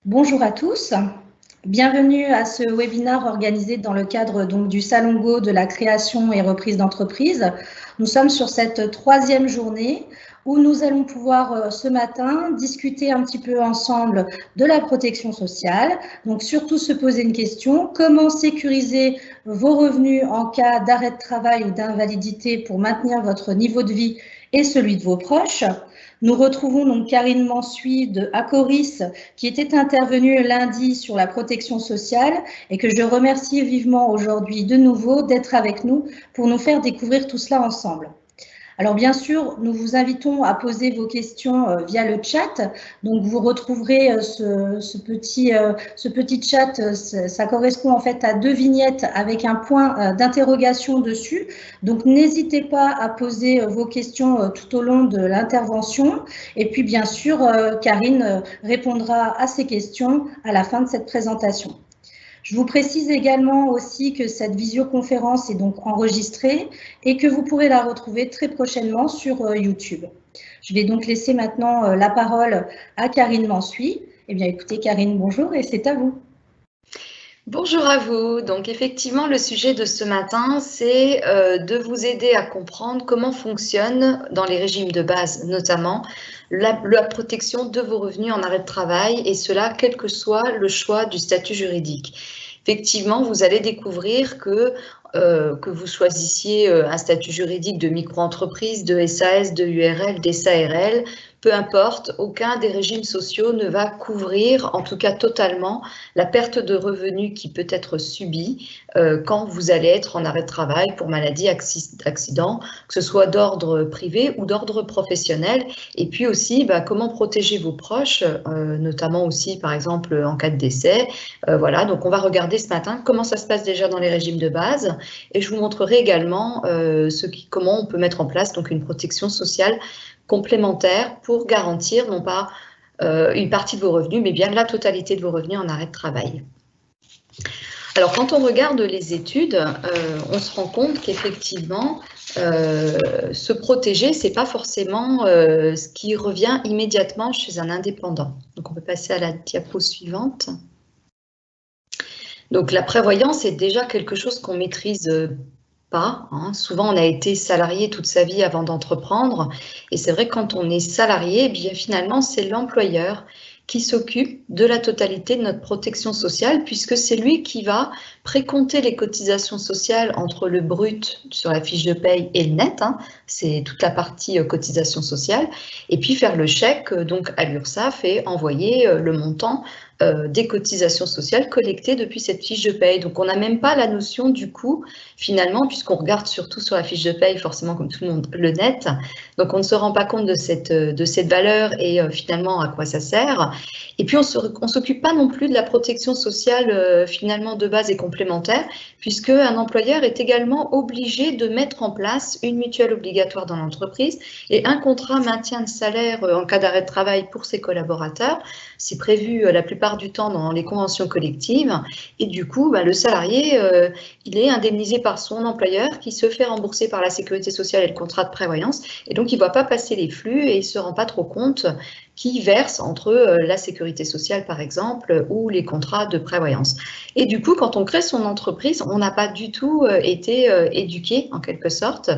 Bonjour à tous, bienvenue à ce webinaire organisé dans le cadre du Salon Go de la création et reprise d'entreprise. Nous sommes sur cette troisième journée où nous allons pouvoir ce matin discuter un petit peu ensemble de la protection sociale. Donc surtout se poser une question, comment sécuriser vos revenus en cas d'arrêt de travail ou d'invalidité pour maintenir votre niveau de vie et celui de vos proches. Nous retrouvons donc Karine Mansuy de Acoris qui était intervenue lundi sur la protection sociale et que je remercie vivement aujourd'hui de nouveau d'être avec nous pour nous faire découvrir tout cela ensemble. Alors bien sûr, nous vous invitons à poser vos questions via le chat. Donc vous retrouverez ce petit chat, ça correspond en fait à 2 vignettes avec un point d'interrogation dessus. Donc n'hésitez pas à poser vos questions tout au long de l'intervention. Et puis bien sûr, Karine répondra à ces questions à la fin de cette présentation. Je vous précise également aussi que cette visioconférence est donc enregistrée et que vous pourrez la retrouver très prochainement sur YouTube. Je vais donc laisser maintenant la parole à Karine Mansuy. Eh bien, écoutez, Karine, bonjour et c'est à vous. Bonjour à vous. Donc effectivement, le sujet de ce matin, c'est de vous aider à comprendre comment fonctionne, dans les régimes de base notamment, la protection de vos revenus en arrêt de travail, et cela quel que soit le choix du statut juridique. Effectivement, vous allez découvrir que vous choisissiez un statut juridique de micro-entreprise, de SAS, de URL, d'SARL, peu importe, aucun des régimes sociaux ne va couvrir, en tout cas totalement, la perte de revenus qui peut être subie quand vous allez être en arrêt de travail pour maladie, accident, que ce soit d'ordre privé ou d'ordre professionnel. Et puis aussi, comment protéger vos proches, notamment aussi, par exemple, en cas de décès. Voilà, donc on va regarder ce matin comment ça se passe déjà dans les régimes de base. Et je vous montrerai également comment on peut mettre en place donc une protection sociale complémentaire pour garantir non pas une partie de vos revenus, mais bien la totalité de vos revenus en arrêt de travail. Alors, quand on regarde les études, on se rend compte qu'effectivement, se protéger, ce n'est pas forcément ce qui revient immédiatement chez un indépendant. Donc, on peut passer à la diapo suivante. Donc, la prévoyance est déjà quelque chose qu'on maîtrise pas. Souvent, on a été salarié toute sa vie avant d'entreprendre. Et c'est vrai que quand on est salarié, eh bien, finalement, c'est l'employeur qui s'occupe de la totalité de notre protection sociale, puisque c'est lui qui va précompter les cotisations sociales entre le brut sur la fiche de paye et le net, c'est toute la partie cotisation sociale, et puis faire le chèque donc à l'URSSAF et envoyer le montant des cotisations sociales collectées depuis cette fiche de paye. Donc, on n'a même pas la notion du coût, finalement, puisqu'on regarde surtout sur la fiche de paye, forcément, comme tout le monde, le net. Donc, on ne se rend pas compte de cette valeur et finalement à quoi ça sert. Et puis, on ne s'occupe pas non plus de la protection sociale, finalement, de base et complémentaire, puisque un employeur est également obligé de mettre en place une mutuelle obligatoire dans l'entreprise et un contrat maintien de salaire en cas d'arrêt de travail pour ses collaborateurs. C'est prévu la plupart du temps dans les conventions collectives, et du coup, le salarié, il est indemnisé par son employeur qui se fait rembourser par la sécurité sociale et le contrat de prévoyance, et donc il ne voit pas passer les flux et il ne se rend pas trop compte qui verse entre la sécurité sociale, par exemple, ou les contrats de prévoyance. Et du coup, quand on crée son entreprise, on n'a pas du tout été éduqué, en quelque sorte,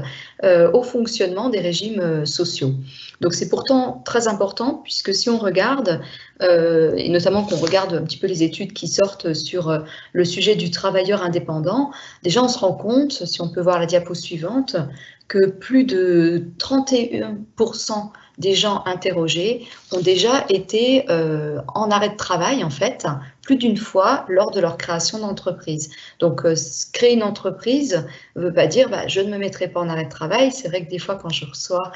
au fonctionnement des régimes sociaux. Donc, c'est pourtant très important, puisque si on regarde, et notamment qu'on regarde un petit peu les études qui sortent sur le sujet du travailleur indépendant, déjà, on se rend compte, si on peut voir la diapo suivante, que plus de 31% des gens interrogés ont déjà été en arrêt de travail, en fait, plus d'une fois lors de leur création d'entreprise. Donc, créer une entreprise ne veut pas dire je ne me mettrai pas en arrêt de travail. C'est vrai que des fois, quand je reçois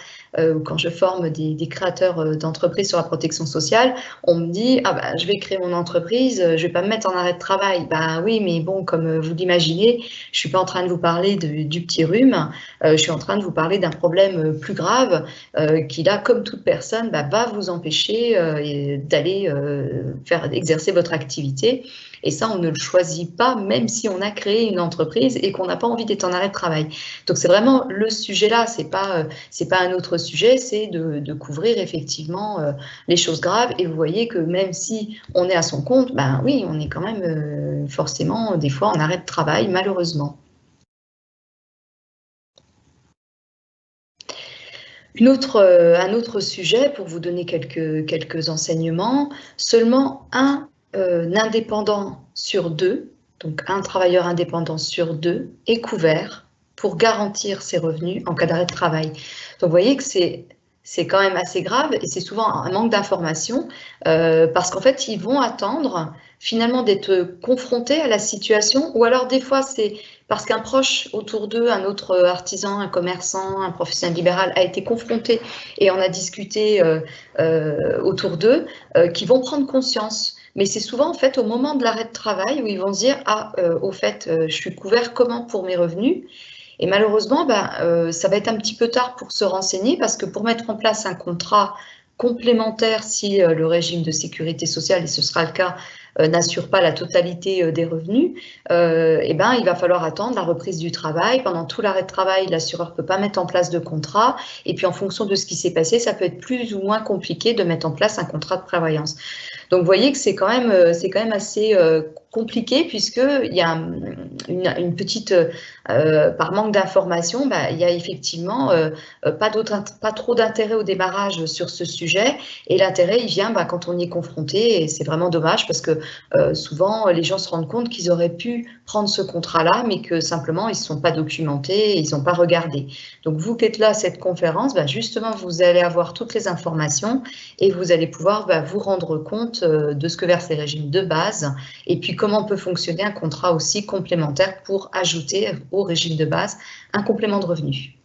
quand je forme des créateurs d'entreprises sur la protection sociale, on me dit je vais créer mon entreprise, je ne vais pas me mettre en arrêt de travail. Oui, mais bon, comme vous l'imaginez, je ne suis pas en train de vous parler du petit rhume, je suis en train de vous parler d'un problème plus grave qui, là, comme toute personne, va vous empêcher d'aller exercer votre activité activité. Et ça, on ne le choisit pas, même si on a créé une entreprise et qu'on n'a pas envie d'être en arrêt de travail. Donc, c'est vraiment le sujet là, c'est pas un autre sujet, c'est de couvrir effectivement les choses graves. Et vous voyez que même si on est à son compte, ben oui, on est quand même forcément des fois en arrêt de travail, malheureusement. Un autre sujet, pour vous donner quelques enseignements, seulement un indépendant sur deux, donc un travailleur indépendant sur deux, est couvert pour garantir ses revenus en cas d'arrêt de travail. Donc vous voyez que c'est quand même assez grave et c'est souvent un manque d'information parce qu'en fait, ils vont attendre finalement d'être confrontés à la situation ou alors des fois, c'est parce qu'un proche autour d'eux, un autre artisan, un commerçant, un professionnel libéral a été confronté et on a discuté autour d'eux, qui vont prendre conscience. Mais c'est souvent en fait au moment de l'arrêt de travail où ils vont se dire « Ah, au fait, je suis couvert comment pour mes revenus ?» Et malheureusement, ça va être un petit peu tard pour se renseigner parce que pour mettre en place un contrat complémentaire, si le régime de sécurité sociale, et ce sera le cas, n'assure pas la totalité des revenus, il va falloir attendre la reprise du travail. Pendant tout l'arrêt de travail, l'assureur ne peut pas mettre en place de contrat. Et puis en fonction de ce qui s'est passé, ça peut être plus ou moins compliqué de mettre en place un contrat de prévoyance. Donc vous voyez que c'est quand même assez compliqué puisqu'il y a une petite, par manque d'information, il y a effectivement pas trop d'intérêt au démarrage sur ce sujet et l'intérêt il vient quand on y est confronté et c'est vraiment dommage parce que souvent les gens se rendent compte qu'ils auraient pu prendre ce contrat-là mais que simplement ils ne se sont pas documentés et ils n'ont pas regardé. Donc vous qui êtes là à cette conférence, justement vous allez avoir toutes les informations et vous allez pouvoir vous rendre compte de ce que versent les régimes de base et puis comment peut fonctionner un contrat aussi complémentaire pour ajouter au régime de base un complément de revenu.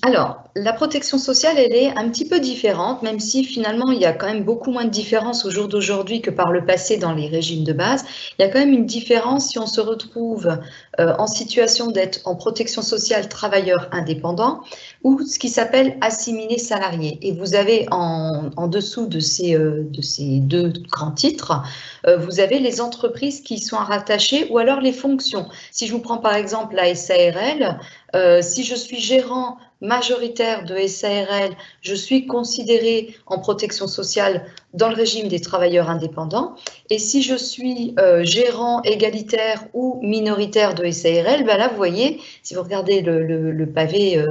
Alors, la protection sociale, elle est un petit peu différente, même si finalement, il y a quand même beaucoup moins de différence au jour d'aujourd'hui que par le passé dans les régimes de base. Il y a quand même une différence si on se retrouve en situation d'être en protection sociale travailleur indépendant ou ce qui s'appelle assimilé salarié. Et vous avez en dessous de ces deux grands titres, vous avez les entreprises qui y sont rattachées ou alors les fonctions. Si je vous prends par exemple la SARL, si je suis gérant majoritaire de SARL, je suis considérée en protection sociale dans le régime des travailleurs indépendants. Et si je suis gérant égalitaire ou minoritaire de SARL, là, vous voyez, si vous regardez le pavé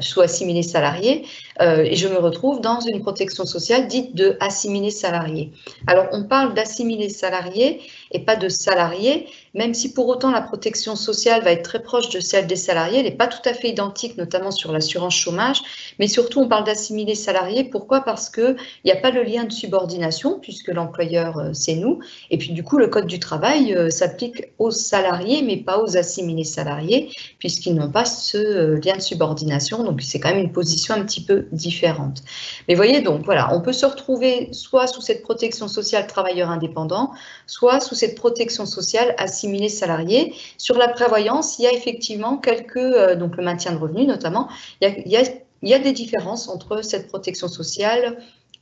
sous assimilé salarié, et je me retrouve dans une protection sociale dite de assimilé salarié. Alors, on parle d'assimilé salarié et pas de salarié, même si pour autant la protection sociale va être très proche de celle des salariés, elle n'est pas tout à fait identique, notamment sur l'assurance chômage, mais surtout on parle d'assimilé salarié. Pourquoi? Parce qu'il n'y a pas le lien de subordination, puisque l'employeur c'est nous, et puis du coup le code du travail s'applique aux salariés, mais pas aux assimilés salariés, puisqu'ils n'ont pas ce lien de subordination, donc c'est quand même une position un petit peu différente. Mais voyez donc, voilà, on peut se retrouver soit sous cette protection sociale travailleur indépendant, soit sous cette protection sociale assimilé salarié. Sur la prévoyance, il y a effectivement donc le maintien de revenus notamment, il y a des différences entre cette protection sociale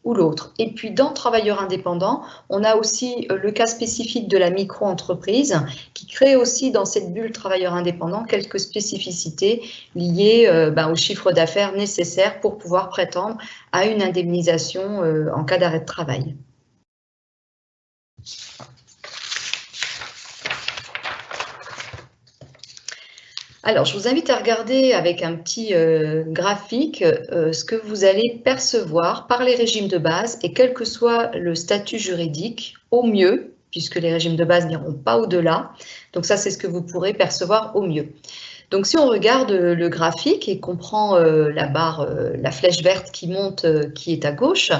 ou l'autre. Et puis dans travailleurs indépendants, on a aussi le cas spécifique de la micro-entreprise qui crée aussi dans cette bulle travailleurs indépendants quelques spécificités liées au chiffre d'affaires nécessaire pour pouvoir prétendre à une indemnisation en cas d'arrêt de travail. Alors, je vous invite à regarder avec un petit graphique ce que vous allez percevoir par les régimes de base et quel que soit le statut juridique, au mieux, puisque les régimes de base n'iront pas au-delà. Donc ça, c'est ce que vous pourrez percevoir au mieux. Donc si on regarde le graphique et qu'on prend la barre, la flèche verte qui monte, qui est à gauche,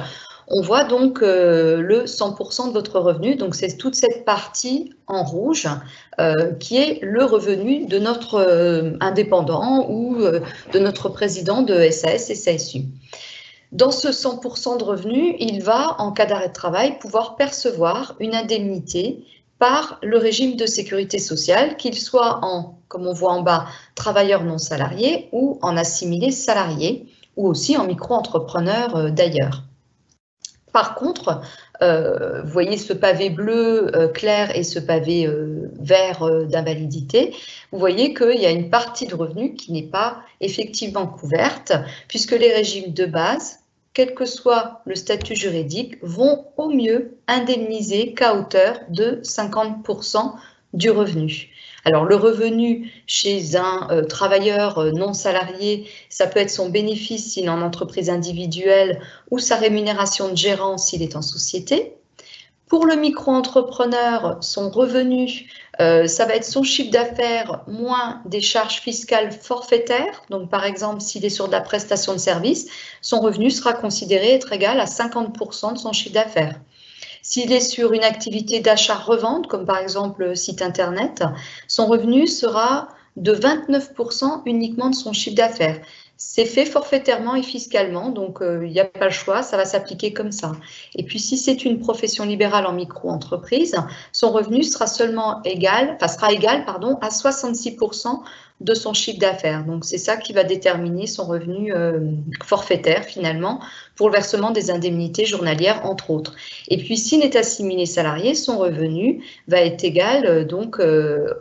on voit donc le 100% de votre revenu, donc c'est toute cette partie en rouge qui est le revenu de notre indépendant ou de notre président de SAS et SASU. Dans ce 100% de revenu, il va, en cas d'arrêt de travail, pouvoir percevoir une indemnité par le régime de sécurité sociale, qu'il soit en, comme on voit en bas, travailleur non salarié ou en assimilé salarié, ou aussi en micro-entrepreneur d'ailleurs. Par contre, vous voyez ce pavé bleu clair et ce pavé vert d'invalidité, vous voyez qu'il y a une partie de revenus qui n'est pas effectivement couverte, puisque les régimes de base, quel que soit le statut juridique, vont au mieux indemniser qu'à hauteur de 50% du revenu. Alors, le revenu chez un travailleur non salarié, ça peut être son bénéfice s'il est en entreprise individuelle ou sa rémunération de gérant s'il est en société. Pour le micro-entrepreneur, son revenu, ça va être son chiffre d'affaires moins des charges fiscales forfaitaires. Donc, par exemple, s'il est sur de la prestation de service, son revenu sera considéré être égal à 50% de son chiffre d'affaires. S'il est sur une activité d'achat-revente, comme par exemple le site internet, son revenu sera de 29% uniquement de son chiffre d'affaires. C'est fait forfaitairement et fiscalement, donc il n'y a pas le choix, ça va s'appliquer comme ça. Et puis si c'est une profession libérale en micro-entreprise, son revenu sera égal à 66% de son chiffre d'affaires. Donc c'est ça qui va déterminer son revenu forfaitaire finalement pour le versement des indemnités journalières entre autres. Et puis s'il est assimilé salarié, son revenu va être égal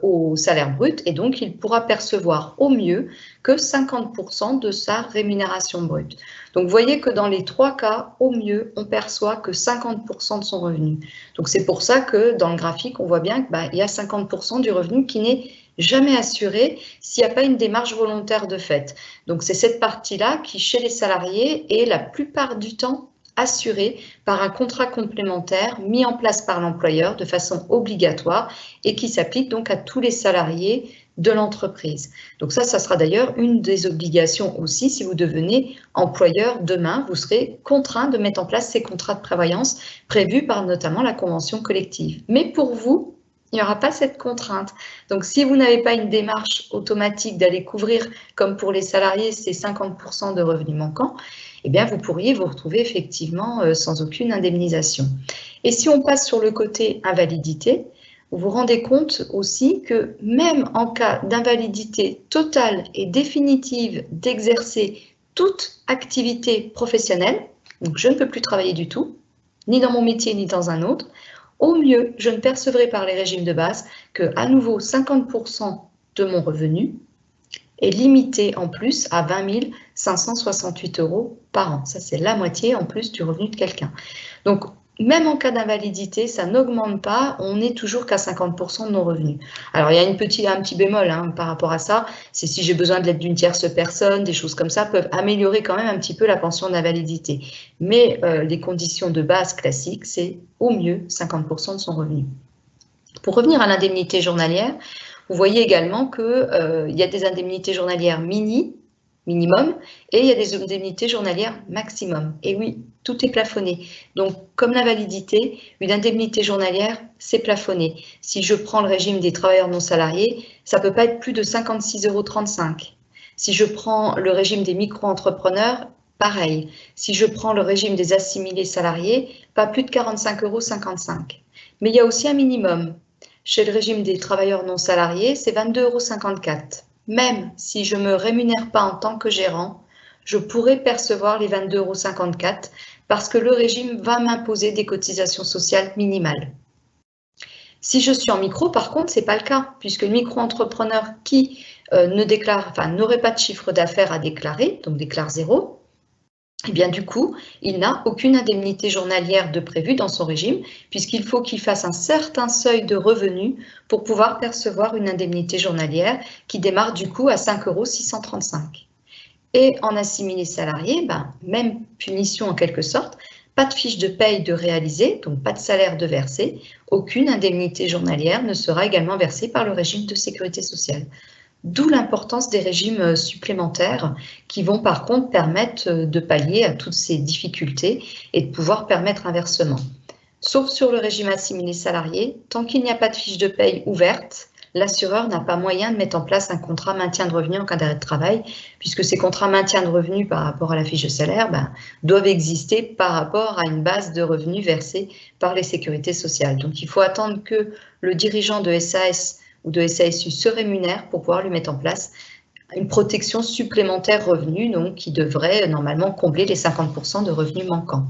au salaire brut et donc il pourra percevoir au mieux que 50% de sa rémunération brute. Donc vous voyez que dans les 3 cas, au mieux, on perçoit que 50% de son revenu. Donc c'est pour ça que dans le graphique, on voit bien qu'il y a 50% du revenu qui n'est jamais assuré s'il n'y a pas une démarche volontaire de fait. Donc c'est cette partie-là qui, chez les salariés, est la plupart du temps assurée par un contrat complémentaire mis en place par l'employeur de façon obligatoire et qui s'applique donc à tous les salariés de l'entreprise. Donc ça sera d'ailleurs une des obligations aussi. Si vous devenez employeur demain, vous serez contraint de mettre en place ces contrats de prévoyance prévus par notamment la convention collective. Mais pour vous, il n'y aura pas cette contrainte. Donc, si vous n'avez pas une démarche automatique d'aller couvrir, comme pour les salariés, ces 50% de revenus manquants, eh bien, vous pourriez vous retrouver effectivement sans aucune indemnisation. Et si on passe sur le côté invalidité, vous vous rendez compte aussi que même en cas d'invalidité totale et définitive d'exercer toute activité professionnelle, donc je ne peux plus travailler du tout, ni dans mon métier ni dans un autre, au mieux, je ne percevrai par les régimes de base que, à nouveau, 50% de mon revenu est limité en plus à 20 568 € par an. Ça, c'est la moitié en plus du revenu de quelqu'un. Donc, même en cas d'invalidité, ça n'augmente pas, on n'est toujours qu'à 50% de nos revenus. Alors, il y a un petit bémol par rapport à ça, c'est si j'ai besoin de l'aide d'une tierce personne, des choses comme ça peuvent améliorer quand même un petit peu la pension d'invalidité. Mais les conditions de base classiques, c'est au mieux 50% de son revenu. Pour revenir à l'indemnité journalière, vous voyez également qu'il y a des indemnités journalières minimum, et il y a des indemnités journalières maximum. Et oui, tout est plafonné. Donc, comme l'invalidité, une indemnité journalière, c'est plafonné. Si je prends le régime des travailleurs non salariés, ça ne peut pas être plus de 56,35 €. Si je prends le régime des micro-entrepreneurs, pareil. Si je prends le régime des assimilés salariés, pas plus de 45,55 €. Mais il y a aussi un minimum. Chez le régime des travailleurs non salariés, c'est 22,54 €. Même si je ne me rémunère pas en tant que gérant, je pourrais percevoir les 22,54 € parce que le régime va m'imposer des cotisations sociales minimales. Si je suis en micro, par contre, ce n'est pas le cas, puisque le micro-entrepreneur qui n'aurait pas de chiffre d'affaires à déclarer, donc déclare 0, et bien du coup, il n'a aucune indemnité journalière de prévue dans son régime, puisqu'il faut qu'il fasse un certain seuil de revenus pour pouvoir percevoir une indemnité journalière qui démarre du coup à 5,635 €. Et en assimilé salarié, même punition en quelque sorte, pas de fiche de paye de réaliser, donc pas de salaire de verser, aucune indemnité journalière ne sera également versée par le régime de sécurité sociale. D'où l'importance des régimes supplémentaires qui vont par contre permettre de pallier à toutes ces difficultés et de pouvoir permettre un versement. Sauf sur le régime assimilé salarié, tant qu'il n'y a pas de fiche de paye ouverte, l'assureur n'a pas moyen de mettre en place un contrat maintien de revenu en cas d'arrêt de travail, puisque ces contrats maintien de revenu par rapport à la fiche de salaire doivent exister par rapport à une base de revenus versée par les sécurités sociales. Donc il faut attendre que le dirigeant de SAS ou de SASU se rémunère pour pouvoir lui mettre en place une protection supplémentaire revenu, donc qui devrait normalement combler les 50% de revenus manquants.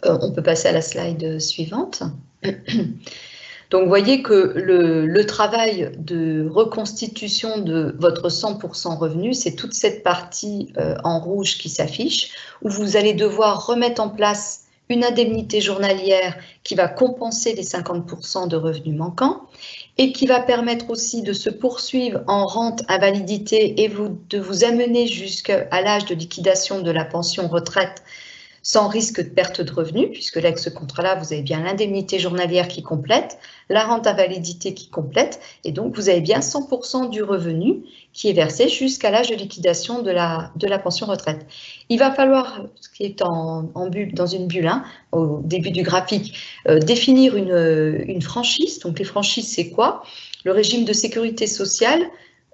On peut passer à la slide suivante. Donc, vous voyez que le travail de reconstitution de votre 100% revenu, c'est toute cette partie en rouge qui s'affiche, où vous allez devoir remettre en place une indemnité journalière qui va compenser les 50% de revenus manquants et qui va permettre aussi de se poursuivre en rente invalidité et de vous amener jusqu'à l'âge de liquidation de la pension retraite sans risque de perte de revenus, puisque là, avec ce contrat-là, vous avez bien l'indemnité journalière qui complète, la rente invalidité qui complète, et donc vous avez bien 100% du revenu qui est versé jusqu'à l'âge de liquidation de la pension retraite. Il va falloir, ce qui est dans une bulle, hein, au début du graphique, définir une franchise. Donc les franchises, c'est quoi? Le régime de sécurité sociale,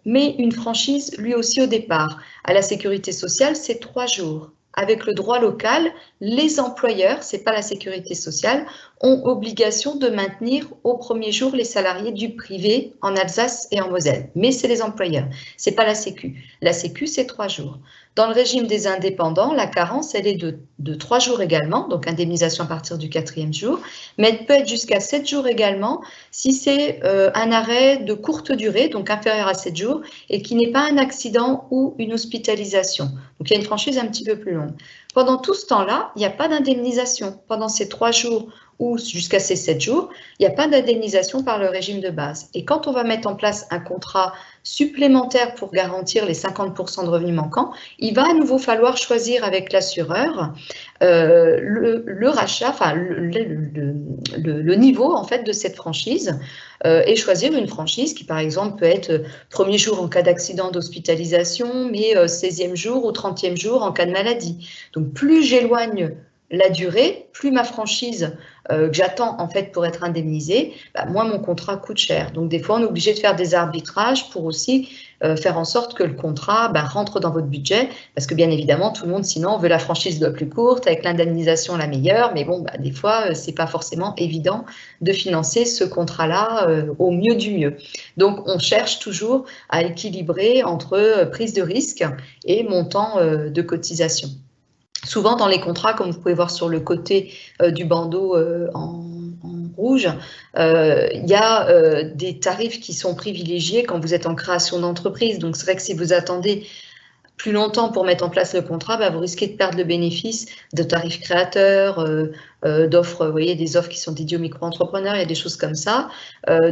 mais une franchise lui aussi au départ. À la sécurité sociale, c'est 3 jours. Avec le droit local, les employeurs, ce n'est pas la sécurité sociale, ont obligation de maintenir au premier jour les salariés du privé en Alsace et en Moselle. Mais c'est les employeurs, ce n'est pas la Sécu. La Sécu, c'est 3 jours. Dans le régime des indépendants, la carence, elle est de 3 jours également, donc indemnisation à partir du 4e jour, mais elle peut être jusqu'à 7 jours également si c'est un arrêt de courte durée, donc inférieur à 7 jours, et qui n'est pas un accident ou une hospitalisation. Donc il y a une franchise un petit peu plus longue. Pendant tout ce temps-là, il n'y a pas d'indemnisation. Pendant ces 3 jours ou jusqu'à ces 7 jours, il n'y a pas d'indemnisation par le régime de base. Et quand on va mettre en place un contrat supplémentaire pour garantir les 50% de revenus manquants, il va à nouveau falloir choisir avec l'assureur le rachat, enfin le niveau en fait de cette franchise et choisir une franchise qui par exemple peut être premier jour en cas d'accident d'hospitalisation, mais 16e jour ou 30e jour en cas de maladie. Donc plus j'éloigne la durée, plus ma franchise que j'attends en fait pour être indemnisée, moins mon contrat coûte cher. Donc des fois on est obligé de faire des arbitrages pour aussi faire en sorte que le contrat rentre dans votre budget, parce que bien évidemment tout le monde sinon veut la franchise la plus courte avec l'indemnisation la meilleure, mais bon des fois c'est pas forcément évident de financer ce contrat-là au mieux du mieux. Donc on cherche toujours à équilibrer entre prise de risque et montant de cotisation. Souvent dans les contrats, comme vous pouvez voir sur le côté du bandeau en rouge, il y a des tarifs qui sont privilégiés quand vous êtes en création d'entreprise. Donc c'est vrai que si vous attendez plus longtemps pour mettre en place le contrat, vous risquez de perdre le bénéfice de tarifs créateurs, d'offres, vous voyez, des offres qui sont dédiées aux micro-entrepreneurs, il y a des choses comme ça.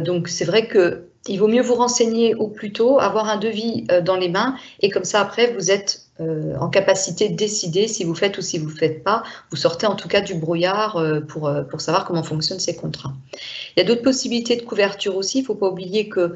Donc c'est vrai qu'il vaut mieux vous renseigner au plus tôt, avoir un devis dans les mains, et comme ça après vous êtes en capacité de décider si vous faites ou si vous ne faites pas. Vous sortez en tout cas du brouillard pour savoir comment fonctionnent ces contrats. Il y a d'autres possibilités de couverture aussi. Il ne faut pas oublier que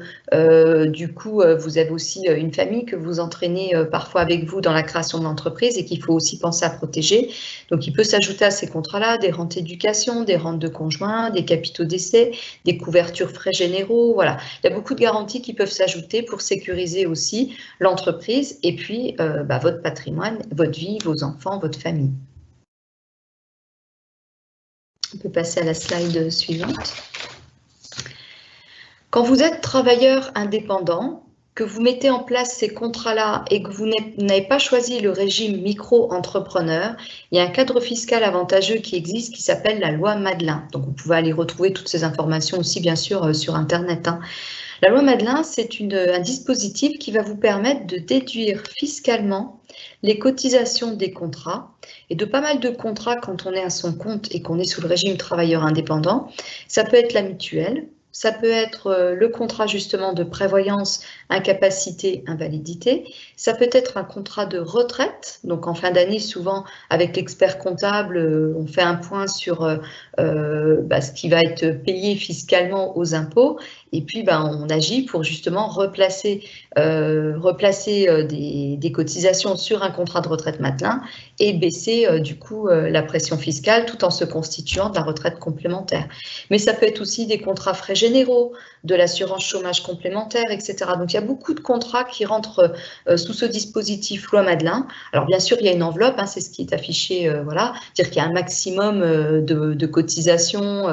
du coup, vous avez aussi une famille que vous entraînez parfois avec vous dans la création de l'entreprise et qu'il faut aussi penser à protéger. Donc, il peut s'ajouter à ces contrats-là des rentes éducation, des rentes de conjoint, des capitaux d'essai, des couvertures frais généraux. Voilà, il y a beaucoup de garanties qui peuvent s'ajouter pour sécuriser aussi l'entreprise et puis votre patrimoine, votre vie, vos enfants, votre famille. On peut passer à la slide suivante. Quand vous êtes travailleur indépendant, que vous mettez en place ces contrats-là et que vous n'avez pas choisi le régime micro-entrepreneur, il y a un cadre fiscal avantageux qui existe qui s'appelle la loi Madelin. Donc vous pouvez aller retrouver toutes ces informations aussi bien sûr sur Internet. La loi Madelin, c'est un dispositif qui va vous permettre de déduire fiscalement les cotisations des contrats et de pas mal de contrats quand on est à son compte et qu'on est sous le régime travailleur indépendant. Ça peut être la mutuelle, ça peut être le contrat justement de prévoyance, incapacité, invalidité. Ça peut être un contrat de retraite. Donc en fin d'année, souvent avec l'expert comptable, on fait un point sur ce qui va être payé fiscalement aux impôts. Et puis on agit pour justement replacer des cotisations sur un contrat de retraite Madelin et baisser du coup la pression fiscale tout en se constituant de la retraite complémentaire. Mais ça peut être aussi des contrats frais généraux, de l'assurance chômage complémentaire, etc. Donc il y a beaucoup de contrats qui rentrent sous ce dispositif loi Madelin. Alors bien sûr, il y a une enveloppe, hein, c'est ce qui est affiché, voilà, dire qu'il y a un maximum de cotisation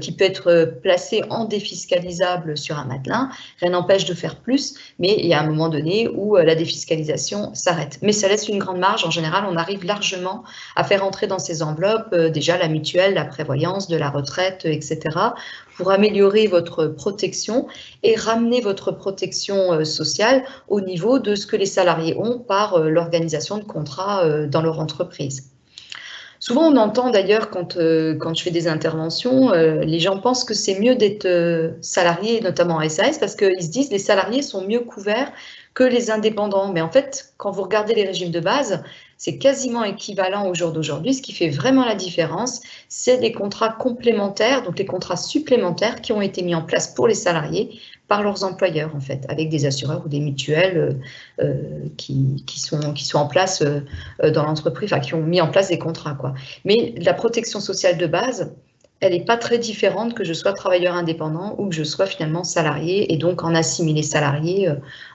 qui peut être placé en défiscalisable sur un Madelin. Rien n'empêche de faire plus, mais il y a un moment donné où la défiscalisation s'arrête. Mais ça laisse une grande marge. En général, on arrive largement à faire entrer dans ces enveloppes déjà la mutuelle, la prévoyance, de la retraite, etc., pour améliorer votre protection et ramener votre protection sociale au niveau de ce que les salariés ont par l'organisation de contrats dans leur entreprise. Souvent, on entend d'ailleurs quand je fais des interventions, les gens pensent que c'est mieux d'être salarié, notamment en SAS, parce qu'ils se disent que les salariés sont mieux couverts que les indépendants. Mais en fait, quand vous regardez les régimes de base, c'est quasiment équivalent au jour d'aujourd'hui. Ce qui fait vraiment la différence, c'est les contrats complémentaires, donc les contrats supplémentaires qui ont été mis en place pour les salariés par leurs employeurs, en fait, avec des assureurs ou des mutuelles qui sont en place dans l'entreprise, enfin, qui ont mis en place des contrats, quoi. Mais la protection sociale de base, elle n'est pas très différente que je sois travailleur indépendant ou que je sois finalement salarié, et donc en assimilé salarié,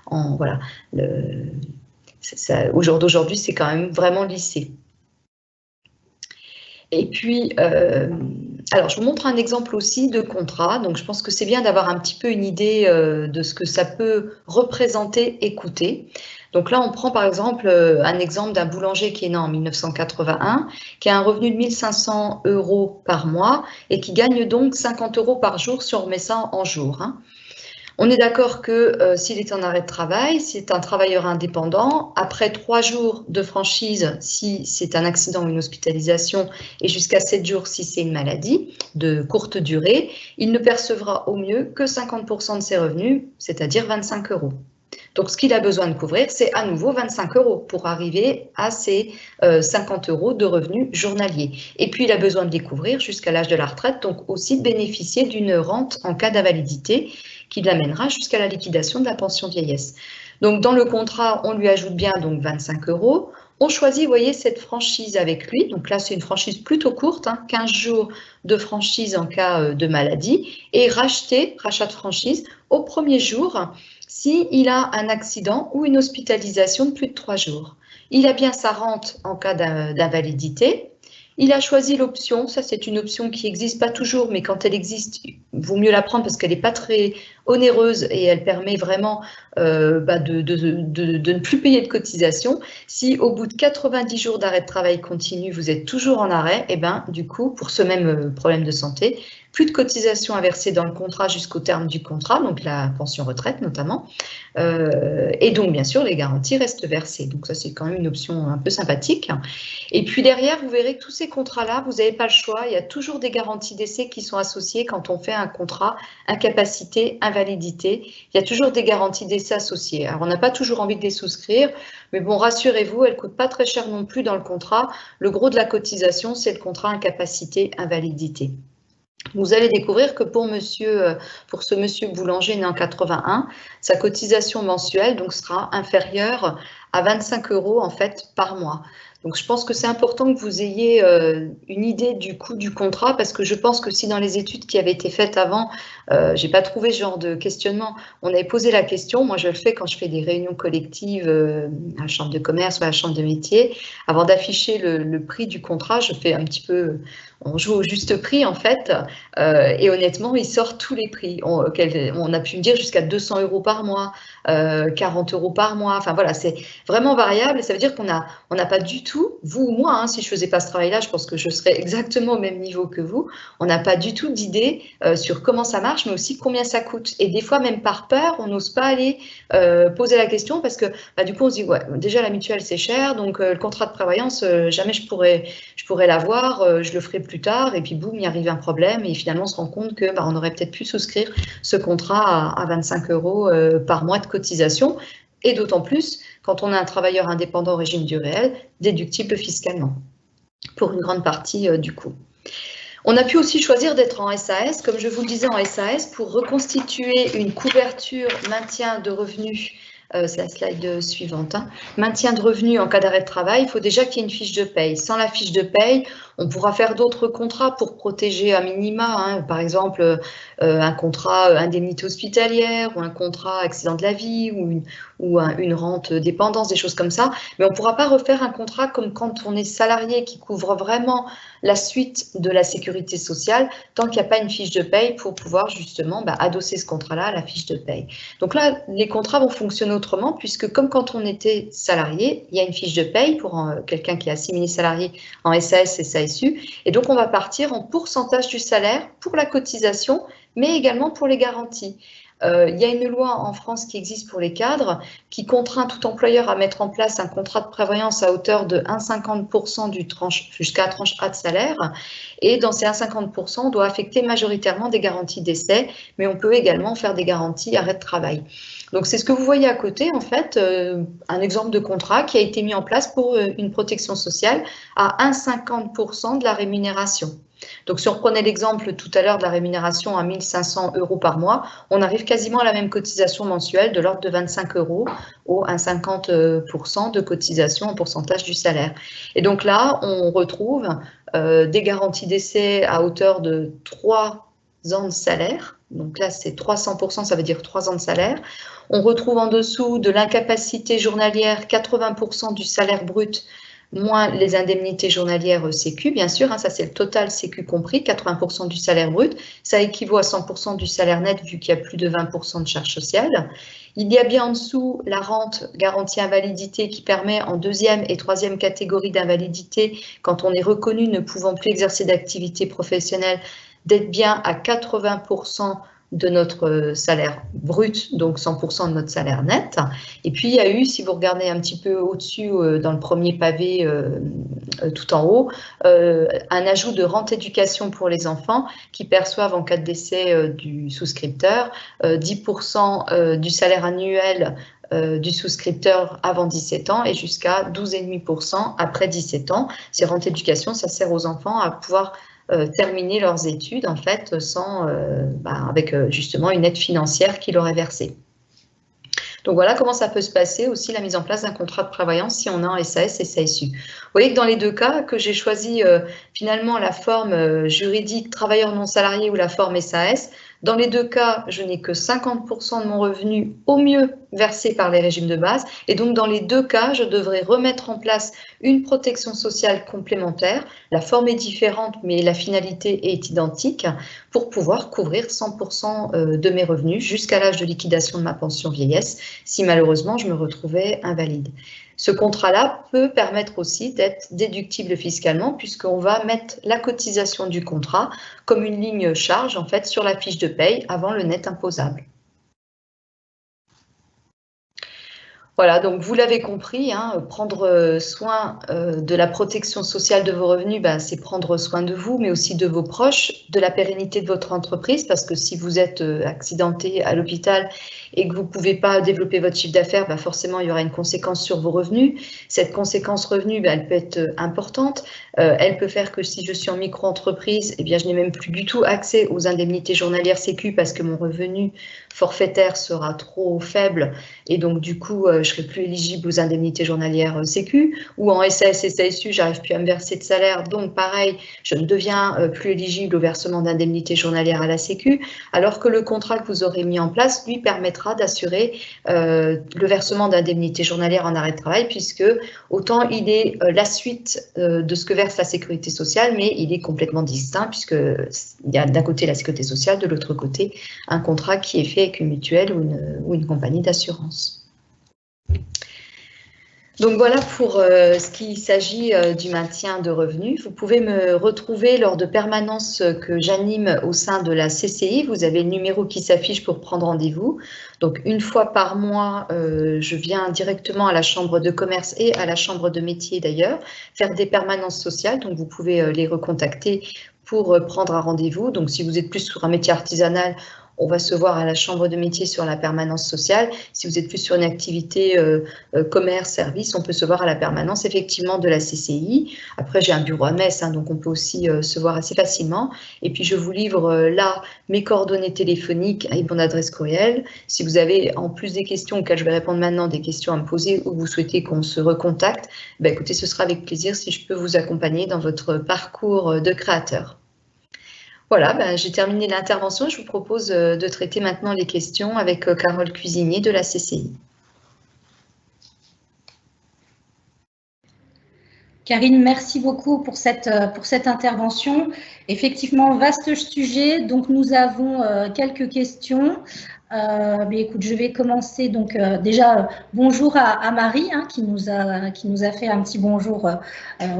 voilà. Au jour d'aujourd'hui, c'est quand même vraiment lissé. Et puis, alors, je vous montre un exemple aussi de contrat. Donc, je pense que c'est bien d'avoir un petit peu une idée de ce que ça peut représenter et coûter. Donc là, on prend par exemple un exemple d'un boulanger qui est né en 1981, qui a un revenu de 1 500 € par mois et qui gagne donc 50 € par jour si on remet ça en jours, hein. On est d'accord que s'il est en arrêt de travail, c'est un travailleur indépendant, après 3 jours de franchise si c'est un accident ou une hospitalisation et jusqu'à 7 jours si c'est une maladie de courte durée, il ne percevra au mieux que 50% de ses revenus, c'est-à-dire 25 €. Donc, ce qu'il a besoin de couvrir, c'est à nouveau 25 € pour arriver à ces 50 € de revenus journaliers. Et puis, il a besoin de les couvrir jusqu'à l'âge de la retraite, donc aussi de bénéficier d'une rente en cas d'invalidité qui l'amènera jusqu'à la liquidation de la pension vieillesse. Donc, dans le contrat, on lui ajoute bien donc 25 €. On choisit, vous voyez, cette franchise avec lui. Donc là, c'est une franchise plutôt courte, hein, 15 jours de franchise en cas de maladie, et rachat de franchise au premier jour s'il a un accident ou une hospitalisation de plus de 3 jours. Il a bien sa rente en cas d'invalidité. Il a choisi l'option, ça c'est une option qui n'existe pas toujours, mais quand elle existe, il vaut mieux la prendre parce qu'elle n'est pas très onéreuse et elle permet vraiment de ne plus payer de cotisation. Si au bout de 90 jours d'arrêt de travail continu, vous êtes toujours en arrêt, et ben du coup, pour ce même problème de santé, plus de cotisation à verser dans le contrat jusqu'au terme du contrat, donc la pension retraite notamment, et donc bien sûr les garanties restent versées. Donc ça c'est quand même une option un peu sympathique. Et puis derrière, vous verrez que tous ces contrats-là, vous n'avez pas le choix, il y a toujours des garanties d'essai qui sont associées quand on fait un contrat incapacité, invalidité, il y a toujours des garanties d'essai associées. Alors on n'a pas toujours envie de les souscrire, mais bon, rassurez-vous, elles ne coûtent pas très cher non plus dans le contrat. Le gros de la cotisation, c'est le contrat incapacité, invalidité. Vous allez découvrir que pour ce monsieur boulanger né en 81, sa cotisation mensuelle donc sera inférieure à 25 € en fait par mois. Donc je pense que c'est important que vous ayez une idée du coût du contrat, parce que je pense que si dans les études qui avaient été faites avant, j'ai pas trouvé ce genre de questionnement, on avait posé la question, moi je le fais quand je fais des réunions collectives à la chambre de commerce ou à la chambre de métier, avant d'afficher le prix du contrat, je fais un petit peu, on joue au juste prix en fait, et honnêtement il sort tous les prix. On a pu me dire jusqu'à 200 € par mois, 40 € par mois, enfin voilà, c'est vraiment variable. Ça veut dire qu'on n'a pas du tout, vous ou moi, hein, si je ne faisais pas ce travail-là, je pense que je serais exactement au même niveau que vous, on n'a pas du tout d'idée sur comment ça marche, mais aussi combien ça coûte. Et des fois, même par peur, on n'ose pas aller poser la question, parce que du coup, on se dit, ouais, déjà la mutuelle, c'est cher, donc le contrat de prévoyance, jamais je pourrais l'avoir, je le ferai plus tard, et puis boum, il arrive un problème, et finalement, on se rend compte que on aurait peut-être pu souscrire ce contrat à 25 € par mois de cotisation, et d'autant plus quand on a un travailleur indépendant au régime du réel, déductible fiscalement, pour une grande partie du coût. On a pu aussi choisir d'être en SAS, comme je vous le disais, en SAS, pour reconstituer une couverture maintien de revenus C'est la slide suivante. Maintien de revenus en cas d'arrêt de travail, il faut déjà qu'il y ait une fiche de paye. Sans la fiche de paye, on pourra faire d'autres contrats pour protéger à minima, par exemple un contrat indemnité hospitalière ou un contrat accident de la vie ou une rente dépendance, des choses comme ça. Mais on ne pourra pas refaire un contrat comme quand on est salarié qui couvre vraiment la suite de la sécurité sociale tant qu'il n'y a pas une fiche de paye pour pouvoir justement adosser ce contrat-là à la fiche de paye. Donc là, les contrats vont fonctionner autrement puisque comme quand on était salarié, il y a une fiche de paye pour quelqu'un qui est assimilé salarié en SAS et SASU. Et donc, on va partir en pourcentage du salaire pour la cotisation, mais également pour les garanties. Il y a une loi en France qui existe pour les cadres qui contraint tout employeur à mettre en place un contrat de prévoyance à hauteur de 1,50% du tranche jusqu'à la tranche A de salaire. Et dans ces 1,50%, on doit affecter majoritairement des garanties d'essai, mais on peut également faire des garanties arrêt de travail. Donc, c'est ce que vous voyez à côté, en fait, un exemple de contrat qui a été mis en place pour une protection sociale à 1,50% de la rémunération. Donc, si on reprenait l'exemple tout à l'heure de la rémunération à 1 500 € par mois, on arrive quasiment à la même cotisation mensuelle de l'ordre de 25 € ou 1,50% de cotisation en pourcentage du salaire. Et donc là, on retrouve des garanties d'essai à hauteur de 3 ans de salaire. Donc là, c'est 300%, ça veut dire 3 ans de salaire. On retrouve en dessous de l'incapacité journalière 80% du salaire brut moins les indemnités journalières Sécu, bien sûr, ça c'est le total Sécu compris, 80% du salaire brut, ça équivaut à 100% du salaire net vu qu'il y a plus de 20% de charges sociales. Il y a bien en dessous la rente garantie invalidité qui permet en deuxième et troisième catégorie d'invalidité, quand on est reconnu ne pouvant plus exercer d'activité professionnelle, d'être bien à 80% de notre salaire brut, donc 100% de notre salaire net. Et puis, il y a eu, si vous regardez un petit peu au-dessus, dans le premier pavé tout en haut, un ajout de rente éducation pour les enfants qui perçoivent en cas de décès du souscripteur 10% du salaire annuel du souscripteur avant 17 ans et jusqu'à 12,5% après 17 ans. Ces rentes éducation, ça sert aux enfants à pouvoir terminer leurs études en fait avec justement une aide financière qui leur est versée. Donc voilà comment ça peut se passer aussi la mise en place d'un contrat de prévoyance si on a un SAS et SASU. Vous voyez que dans les deux cas, que j'ai choisi finalement la forme juridique travailleur non salarié ou la forme SAS, dans les deux cas, je n'ai que 50% de mon revenu au mieux versé par les régimes de base. Et donc, dans les deux cas, je devrais remettre en place une protection sociale complémentaire. La forme est différente, mais la finalité est identique pour pouvoir couvrir 100% de mes revenus jusqu'à l'âge de liquidation de ma pension vieillesse, si malheureusement je me retrouvais invalide. Ce contrat-là peut permettre aussi d'être déductible fiscalement puisqu'on va mettre la cotisation du contrat comme une ligne charge en fait sur la fiche de paye avant le net imposable. Voilà, donc vous l'avez compris, prendre soin de la protection sociale de vos revenus, c'est prendre soin de vous, mais aussi de vos proches, de la pérennité de votre entreprise, parce que si vous êtes accidenté à l'hôpital et que vous ne pouvez pas développer votre chiffre d'affaires, forcément, il y aura une conséquence sur vos revenus. Cette conséquence revenu, elle peut être importante. Elle peut faire que si je suis en micro-entreprise, je n'ai même plus du tout accès aux indemnités journalières Sécu parce que mon revenu forfaitaire sera trop faible et donc du coup, je serai plus éligible aux indemnités journalières Sécu. Ou en SAS et SASU, j'arrive plus à me verser de salaire, donc pareil, je ne deviens plus éligible au versement d'indemnités journalières à la Sécu, alors que le contrat que vous aurez mis en place, lui, permettra d'assurer le versement d'indemnités journalières en arrêt de travail, puisque autant il est la suite de ce que verse la sécurité sociale, mais il est complètement distinct, puisqu'il y a d'un côté la sécurité sociale, de l'autre côté un contrat qui est fait avec une mutuelle ou une compagnie d'assurance. Donc voilà pour ce qui s'agit du maintien de revenus. Vous pouvez me retrouver lors de permanences que j'anime au sein de la CCI. Vous avez le numéro qui s'affiche pour prendre rendez-vous. Donc une fois par mois, je viens directement à la chambre de commerce et à la chambre de métier d'ailleurs, faire des permanences sociales. Donc vous pouvez les recontacter pour prendre un rendez-vous. Donc si vous êtes plus sur un métier artisanal, on va se voir à la chambre de métier sur la permanence sociale. Si vous êtes plus sur une activité commerce, service, on peut se voir à la permanence effectivement de la CCI. Après, j'ai un bureau à Metz, hein, donc on peut aussi se voir assez facilement. Et puis, je vous livre là mes coordonnées téléphoniques et mon adresse courriel. Si vous avez, en plus des questions auxquelles je vais répondre maintenant, des questions à me poser ou vous souhaitez qu'on se recontacte, ben écoutez, ce sera avec plaisir si je peux vous accompagner dans votre parcours de créateur. Voilà, ben, j'ai terminé l'intervention. Je vous propose de traiter maintenant les questions avec Carole Cuisinier de la CCI. Karine, merci beaucoup pour cette intervention. Effectivement, vaste sujet. Donc, nous avons quelques questions. Mais écoute, je vais commencer. Donc, déjà, bonjour à Marie, hein, qui nous a fait un petit bonjour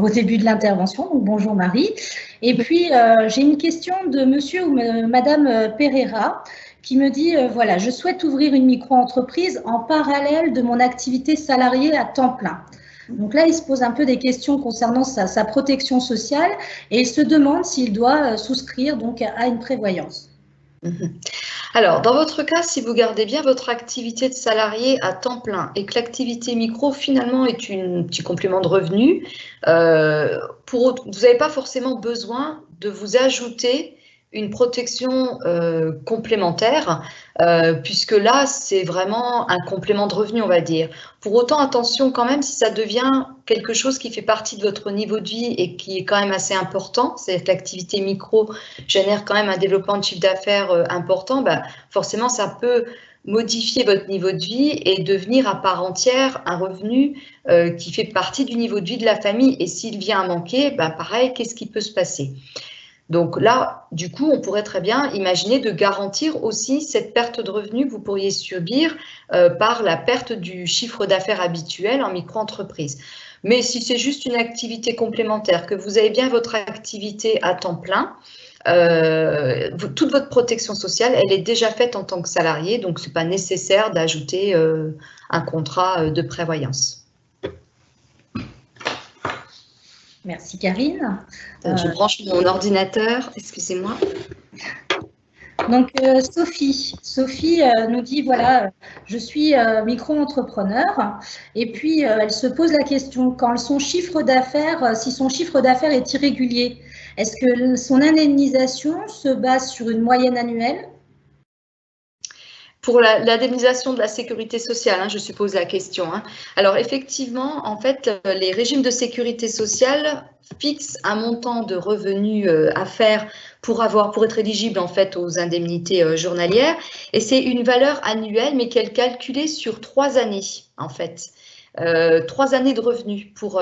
au début de l'intervention. Donc, bonjour Marie. Et puis, j'ai une question de monsieur ou madame Pereira qui me dit, voilà, je souhaite ouvrir une micro-entreprise en parallèle de mon activité salariée à temps plein. Donc là, il se pose un peu des questions concernant sa protection sociale et il se demande s'il doit souscrire donc à une prévoyance. Alors, dans votre cas, si vous gardez bien votre activité de salarié à temps plein et que l'activité micro, finalement, est un petit complément de revenu, vous n'avez pas forcément besoin de vous ajouter une protection complémentaire, puisque là, c'est vraiment un complément de revenu, on va dire. Pour autant, attention quand même, si ça devient quelque chose qui fait partie de votre niveau de vie et qui est quand même assez important, c'est que l'activité micro génère quand même un développement de chiffre d'affaires important, bah, forcément, ça peut modifier votre niveau de vie et devenir à part entière un revenu qui fait partie du niveau de vie de la famille. Et s'il vient à manquer, bah, pareil, qu'est-ce qui peut se passer ? Donc là, du coup, on pourrait très bien imaginer de garantir aussi cette perte de revenus que vous pourriez subir par la perte du chiffre d'affaires habituel en micro-entreprise. Mais si c'est juste une activité complémentaire, que vous avez bien votre activité à temps plein, toute votre protection sociale, elle est déjà faite en tant que salarié, donc ce n'est pas nécessaire d'ajouter un contrat de prévoyance. Merci Karine. Je branche mon ordinateur, excusez-moi. Donc Sophie nous dit, voilà, je suis micro-entrepreneur et puis elle se pose la question, quand son chiffre d'affaires, si son chiffre d'affaires est irrégulier, est-ce que son indemnisation se base sur une moyenne annuelle ? Pour l'indemnisation de la sécurité sociale, hein, je suppose la question. Hein. Alors effectivement, en fait, les régimes de sécurité sociale fixent un montant de revenus à faire pour être éligible en fait aux indemnités journalières, et c'est une valeur annuelle, mais qu'elle est calculée sur 3 années en fait. 3 années de revenus pour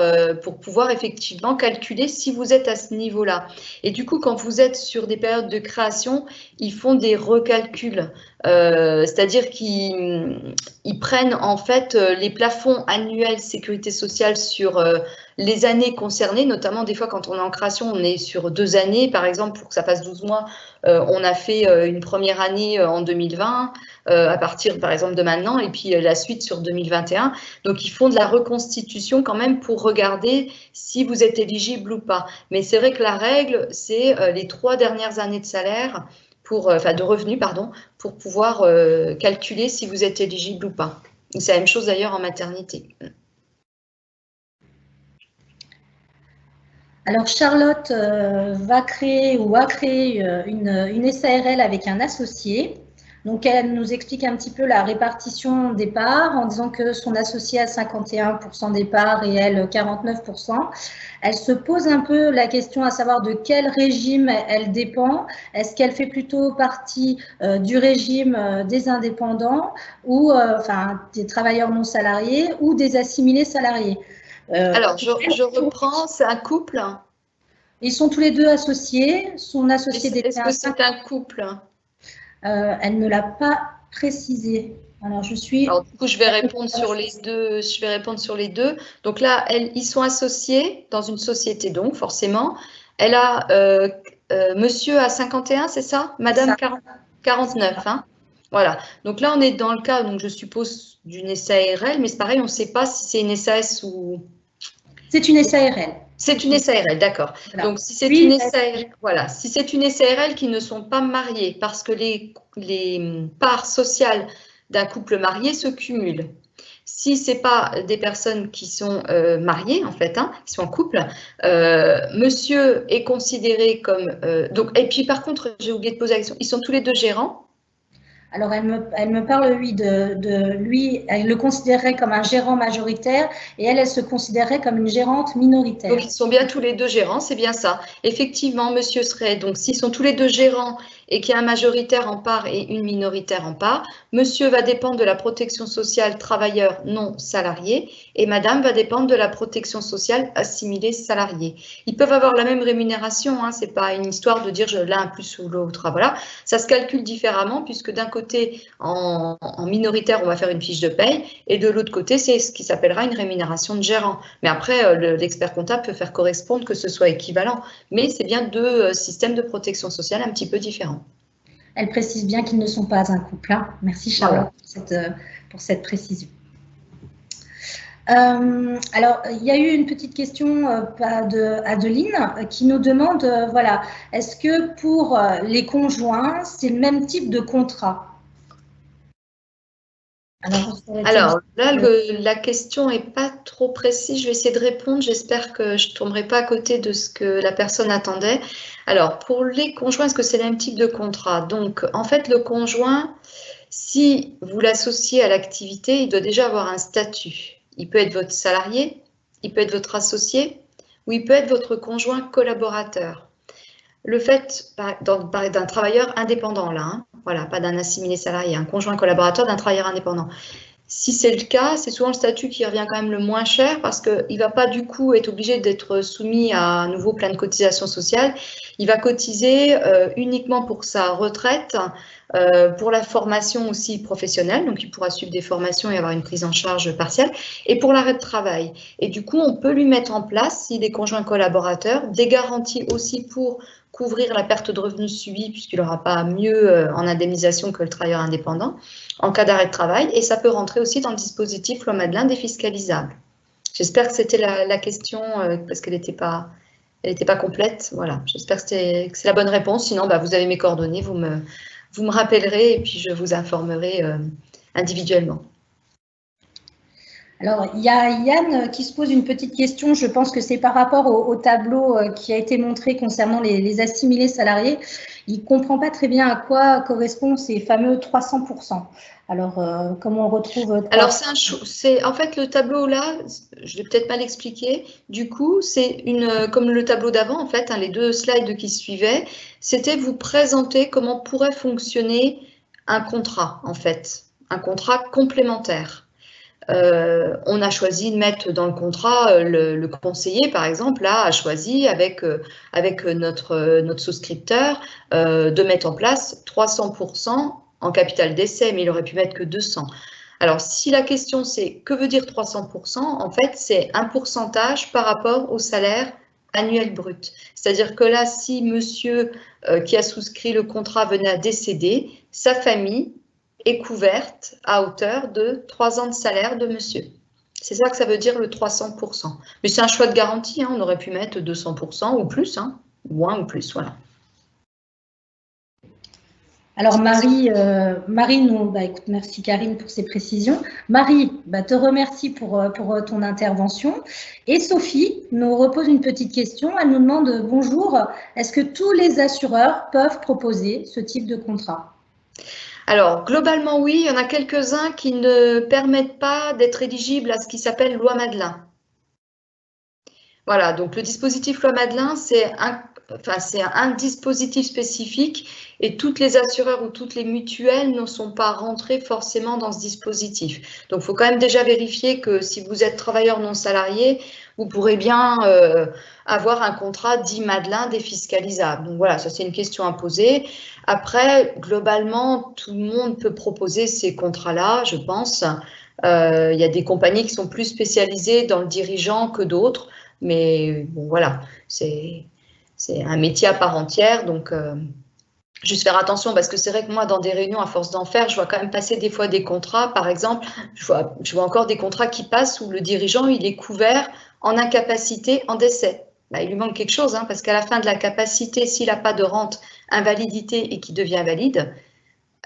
pouvoir effectivement calculer si vous êtes à ce niveau-là. Et du coup, quand vous êtes sur des périodes de création, ils font des recalculs, c'est-à-dire qu'ils prennent en fait les plafonds annuels sécurité sociale sur les années concernées, notamment des fois quand on est en création, on est sur 2 années, par exemple, pour que ça fasse 12 mois, on a fait une première année en 2020, à partir par exemple de maintenant, et puis la suite sur 2021. Donc ils font de la reconstitution quand même pour regarder si vous êtes éligible ou pas. Mais c'est vrai que la règle, c'est les 3 dernières années de salaire, de revenus, pardon, pour pouvoir calculer si vous êtes éligible ou pas. C'est la même chose d'ailleurs en maternité. Alors Charlotte va créer ou a créé une SARL avec un associé. Donc elle nous explique un petit peu la répartition des parts en disant que son associé a 51% des parts et elle 49%. Elle se pose un peu la question à savoir de quel régime elle dépend. Est-ce qu'elle fait plutôt partie du régime des indépendants ou enfin des travailleurs non salariés ou des assimilés salariés? Alors, je reprends, c'est un couple. Ils sont tous les deux associés. Son associé Est-ce que c'est un couple? Elle ne l'a pas précisé. Alors, du coup, je vais répondre sur les deux. Donc là, ils sont associés dans une société, donc forcément. Elle a monsieur à 51, c'est ça? Madame 49, hein? Voilà. Donc là, on est dans le cas, donc je suppose, d'une SARL, mais c'est pareil, on ne sait pas si c'est une SAS ou… C'est une SARL. C'est une SARL, d'accord. Voilà. Donc, si c'est une SARL, voilà, si c'est une SARL qui ne sont pas mariées, parce que les parts sociales d'un couple marié se cumulent. Si ce n'est pas des personnes qui sont mariées, en fait, hein, qui sont en couple, monsieur est considéré comme... donc, et puis, par contre, j'ai oublié de poser la question, ils sont tous les deux gérants? Alors, elle me parle, oui, de lui, elle le considérerait comme un gérant majoritaire et elle se considérerait comme une gérante minoritaire. Donc, ils sont bien tous les deux gérants, c'est bien ça. Effectivement, monsieur serait, donc s'ils sont tous les deux gérants et qu'il y a un majoritaire en part et une minoritaire en part, monsieur va dépendre de la protection sociale travailleur non salarié et madame va dépendre de la protection sociale assimilée salarié. Ils peuvent avoir la même rémunération, hein, c'est pas une histoire de dire l'un plus ou l'autre. Voilà. Ça se calcule différemment puisque d'un côté, en minoritaire, on va faire une fiche de paye et de l'autre côté, c'est ce qui s'appellera une rémunération de gérant. Mais après, l'expert comptable peut faire correspondre que ce soit équivalent. Mais c'est bien deux systèmes de protection sociale un petit peu différents. Elle précise bien qu'ils ne sont pas un couple. Hein. Merci Charlotte pour cette précision. Alors, il y a eu une petite question d'Adeline qui nous demande, voilà, est-ce que pour les conjoints, c'est le même type de contrat? Alors là, la question n'est pas trop précise. Je vais essayer de répondre. J'espère que je ne tomberai pas à côté de ce que la personne attendait. Alors, pour les conjoints, est-ce que c'est le même type de contrat? Donc, en fait, le conjoint, si vous l'associez à l'activité, il doit déjà avoir un statut. Il peut être votre salarié, il peut être votre associé ou il peut être votre conjoint collaborateur. Le fait d'un travailleur indépendant, là, hein, voilà, pas d'un assimilé salarié, un conjoint collaborateur d'un travailleur indépendant. Si c'est le cas, c'est souvent le statut qui revient quand même le moins cher parce qu'il ne va pas du coup être obligé d'être soumis à nouveau plein de cotisations sociales. Il va cotiser uniquement pour sa retraite, pour la formation aussi professionnelle, donc il pourra suivre des formations et avoir une prise en charge partielle, et pour l'arrêt de travail. Et du coup, on peut lui mettre en place, s'il est conjoint collaborateur, des garanties aussi pour couvrir la perte de revenus subie puisqu'il n'aura pas mieux en indemnisation que le travailleur indépendant en cas d'arrêt de travail, et ça peut rentrer aussi dans le dispositif Loi Madelin défiscalisable. J'espère que c'était la question parce qu'elle n'était pas complète. Voilà, j'espère que c'est la bonne réponse. Sinon, vous avez mes coordonnées, vous me rappellerez et puis je vous informerai individuellement. Alors, il y a Yann qui se pose une petite question. Je pense que c'est par rapport au tableau qui a été montré concernant les assimilés salariés. Il ne comprend pas très bien à quoi correspondent ces fameux 300%. Alors, comment on retrouve 300%? Alors, en fait, le tableau là, je vais peut-être mal expliquer. Du coup, c'est comme le tableau d'avant, en fait, hein, les deux slides qui suivaient, c'était vous présenter comment pourrait fonctionner un contrat, en fait, un contrat complémentaire. On a choisi de mettre dans le contrat, le conseiller, par exemple, là, a choisi avec notre souscripteur de mettre en place 300% en capital d'essai, mais il aurait pu mettre que 200. Alors, si la question c'est que veut dire 300%, en fait, c'est un pourcentage par rapport au salaire annuel brut. C'est-à-dire que là, si monsieur qui a souscrit le contrat venait à décéder, sa famille est couverte à hauteur de 3 ans de salaire de monsieur. C'est ça que ça veut dire le 300%. Mais c'est un choix de garantie, hein, on aurait pu mettre 200% ou plus, hein, moins ou plus, voilà. Alors Marie écoute, merci Karine pour ces précisions. Marie, te remercie pour ton intervention. Et Sophie nous repose une petite question. Elle nous demande, bonjour, est-ce que tous les assureurs peuvent proposer ce type de contrat ? Alors, globalement, oui, il y en a quelques-uns qui ne permettent pas d'être éligibles à ce qui s'appelle Loi Madelin. Voilà, donc le dispositif Loi Madelin, c'est un dispositif spécifique et toutes les assureurs ou toutes les mutuelles ne sont pas rentrées forcément dans ce dispositif. Donc, il faut quand même déjà vérifier que si vous êtes travailleur non salarié, vous pourrez bien avoir un contrat dit Madelin défiscalisable. Donc voilà, ça c'est une question à poser. Après, globalement, tout le monde peut proposer ces contrats-là, je pense. Il y a des compagnies qui sont plus spécialisées dans le dirigeant que d'autres. Mais bon, voilà, c'est un métier à part entière, donc juste faire attention parce que c'est vrai que moi, dans des réunions, à force d'en faire, je vois quand même passer des fois des contrats. Par exemple, je vois encore des contrats qui passent où le dirigeant, il est couvert en incapacité, en décès. il lui manque quelque chose, hein, parce qu'à la fin de la capacité, s'il n'a pas de rente, invalidité et qu'il devient invalide,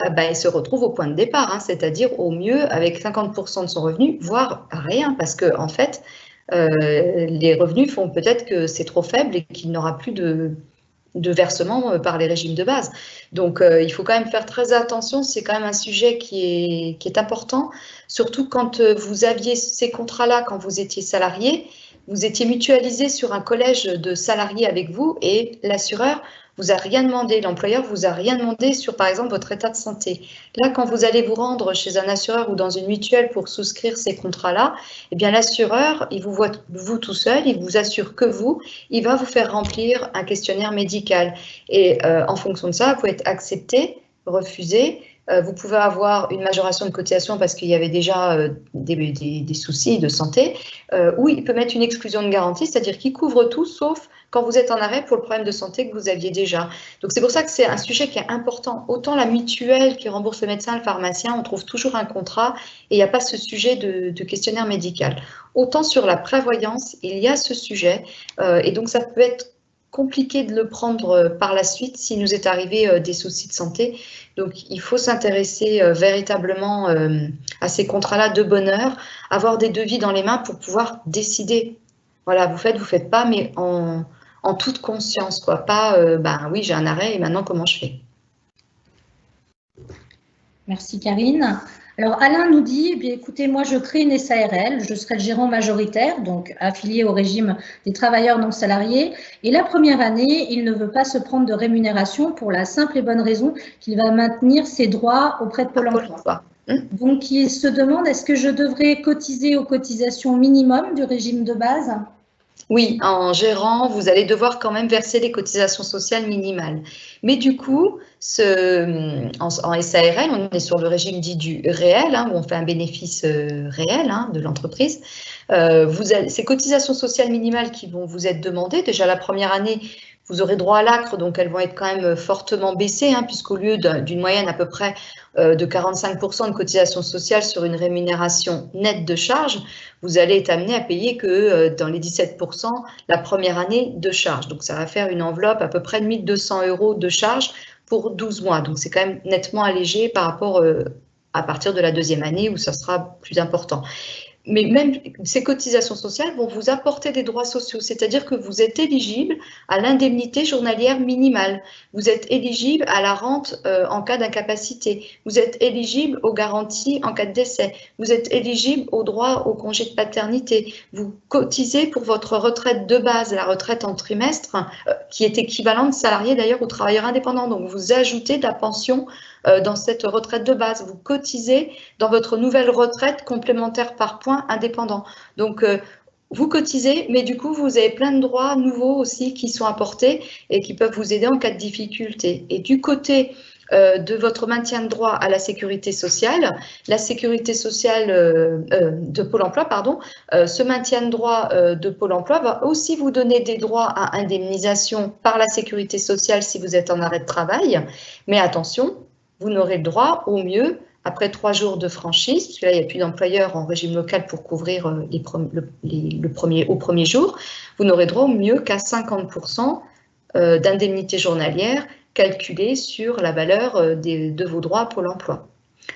il se retrouve au point de départ, hein, c'est-à-dire au mieux avec 50% de son revenu, voire rien, parce que en fait, les revenus font peut-être que c'est trop faible et qu'il n'aura plus de versement par les régimes de base. Donc, il faut quand même faire très attention. C'est quand même un sujet qui est important, surtout quand vous aviez ces contrats-là, quand vous étiez salarié, vous étiez mutualisé sur un collège de salariés avec vous et l'assureur vous a rien demandé, l'employeur vous a rien demandé sur, par exemple, votre état de santé. Là, quand vous allez vous rendre chez un assureur ou dans une mutuelle pour souscrire ces contrats-là, eh bien, l'assureur, il vous voit vous tout seul, il vous assure que vous, il va vous faire remplir un questionnaire médical. Et en fonction de ça, vous pouvez être accepté, refusé. Vous pouvez avoir une majoration de cotisation parce qu'il y avait déjà des soucis de santé, ou il peut mettre une exclusion de garantie, c'est-à-dire qu'il couvre tout sauf quand vous êtes en arrêt pour le problème de santé que vous aviez déjà. Donc c'est pour ça que c'est un sujet qui est important. Autant la mutuelle qui rembourse le médecin, le pharmacien, on trouve toujours un contrat et il n'y a pas ce sujet de questionnaire médical. Autant sur la prévoyance, il y a ce sujet et donc ça peut être compliqué de le prendre par la suite s'il nous est arrivé des soucis de santé. Donc, il faut s'intéresser véritablement à ces contrats-là de bonne heure, avoir des devis dans les mains pour pouvoir décider. Voilà, vous faites pas, mais en toute conscience, quoi. Pas, oui, j'ai un arrêt et maintenant, comment je fais? Merci Karine. Alors Alain nous dit, écoutez, moi je crée une SARL, je serai le gérant majoritaire, donc affilié au régime des travailleurs non salariés. Et la première année, il ne veut pas se prendre de rémunération pour la simple et bonne raison qu'il va maintenir ses droits auprès de Pôle emploi. Donc il se demande, est-ce que je devrais cotiser aux cotisations minimum du régime de base ? Oui, en gérant, vous allez devoir quand même verser les cotisations sociales minimales. Mais du coup, en SARL, on est sur le régime dit du réel, hein, où on fait un bénéfice réel hein, de l'entreprise. Ces cotisations sociales minimales qui vont vous être demandées, déjà la première année, vous aurez droit à l'ACRE, donc elles vont être quand même fortement baissées, hein, puisqu'au lieu d'une moyenne à peu près de 45% de cotisation sociale sur une rémunération nette de charge, vous allez être amené à payer que dans les 17% la première année de charge. Donc, ça va faire une enveloppe à peu près de 1 200 € de charge pour 12 mois. Donc, c'est quand même nettement allégé par rapport à partir de la deuxième année où ça sera plus important. Mais même ces cotisations sociales vont vous apporter des droits sociaux, c'est-à-dire que vous êtes éligible à l'indemnité journalière minimale, vous êtes éligible à la rente en cas d'incapacité, vous êtes éligible aux garanties en cas de décès, vous êtes éligible au droit au congé de paternité, vous cotisez pour votre retraite de base, la retraite en trimestre, qui est équivalente salarié d'ailleurs aux travailleurs indépendants, donc vous ajoutez de la pension dans cette retraite de base, vous cotisez dans votre nouvelle retraite complémentaire par point indépendant. Donc, vous cotisez, mais du coup, vous avez plein de droits nouveaux aussi qui sont apportés et qui peuvent vous aider en cas de difficulté. Et du côté de votre maintien de droit à la sécurité sociale de Pôle emploi, ce maintien de droit de Pôle emploi va aussi vous donner des droits à indemnisation par la sécurité sociale si vous êtes en arrêt de travail. Mais attention, vous n'aurez le droit au mieux après 3 jours de franchise, parce que là, il n'y a plus d'employeur en régime local pour couvrir au premier jour, vous n'aurez droit au mieux qu'à 50% d'indemnité journalière calculée sur la valeur de vos droits à Pôle emploi.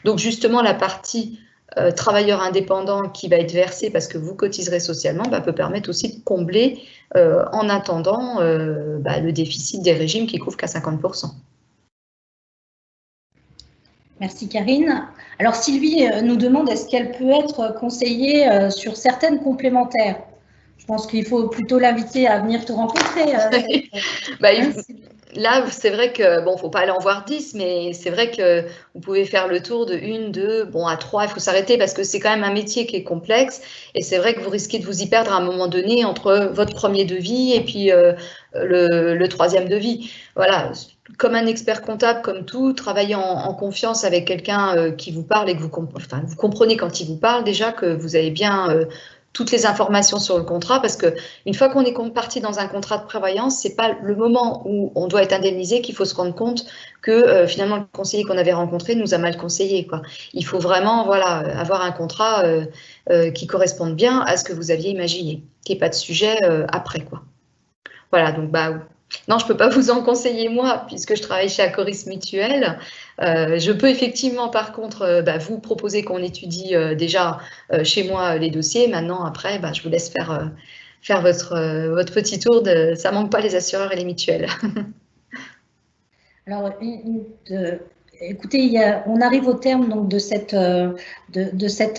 Donc justement, la partie travailleur indépendant qui va être versée parce que vous cotiserez socialement peut permettre aussi de combler en attendant le déficit des régimes qui couvrent qu'à 50%. Merci Karine. Alors Sylvie nous demande est-ce qu'elle peut être conseillée sur certaines complémentaires. Je pense qu'il faut plutôt l'inviter à venir te rencontrer. Là, c'est vrai que, faut pas aller en voir 10, mais c'est vrai que vous pouvez faire le tour de 1, 2, à 3, il faut s'arrêter parce que c'est quand même un métier qui est complexe et c'est vrai que vous risquez de vous y perdre à un moment donné entre votre premier devis et puis le troisième devis. Voilà, comme un expert comptable, comme tout, travaillez en confiance avec quelqu'un qui vous parle et que vous comprenez quand il vous parle déjà que vous avez bien toutes les informations sur le contrat, parce qu'une fois qu'on est parti dans un contrat de prévoyance, c'est pas le moment où on doit être indemnisé qu'il faut se rendre compte que finalement le conseiller qu'on avait rencontré nous a mal conseillé, quoi. Il faut vraiment avoir un contrat qui corresponde bien à ce que vous aviez imaginé, qu'il n'y ait pas de sujet après, quoi. voilà, donc non, je ne peux pas vous en conseiller moi, puisque je travaille chez Acoris Mutuelle. Je peux effectivement, par contre, vous proposer qu'on étudie déjà chez moi les dossiers. Maintenant, après, je vous laisse faire votre petit tour. Ça ne manque pas les assureurs et les mutuelles. Alors, écoutez, on arrive au terme donc, de cette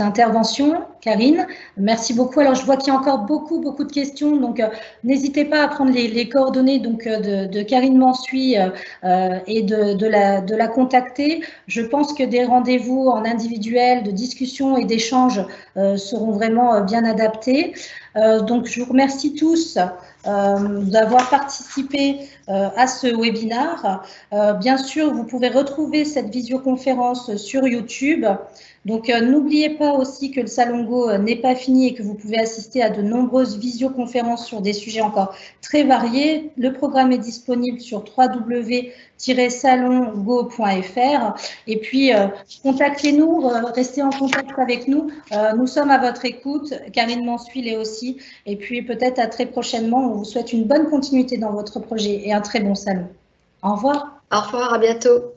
intervention, Karine. Merci beaucoup. Alors, je vois qu'il y a encore beaucoup de questions, donc n'hésitez pas à prendre les coordonnées donc, de Karine Mansuy et de la contacter. Je pense que des rendez-vous en individuel, de discussion et d'échange seront vraiment bien adaptés. Donc, je vous remercie tous d'avoir participé à ce webinaire. Bien sûr, vous pouvez retrouver cette visioconférence sur YouTube. Donc, n'oubliez pas aussi que le Salon Go n'est pas fini et que vous pouvez assister à de nombreuses visioconférences sur des sujets encore très variés. Le programme est disponible sur www.salongo.fr. Et puis, contactez-nous, restez en contact avec nous. Nous sommes à votre écoute. Karine Mansuy l'est aussi. Et puis, peut-être à très prochainement. On vous souhaite une bonne continuité dans votre projet et un très bon salon. Au revoir. Au revoir, à bientôt.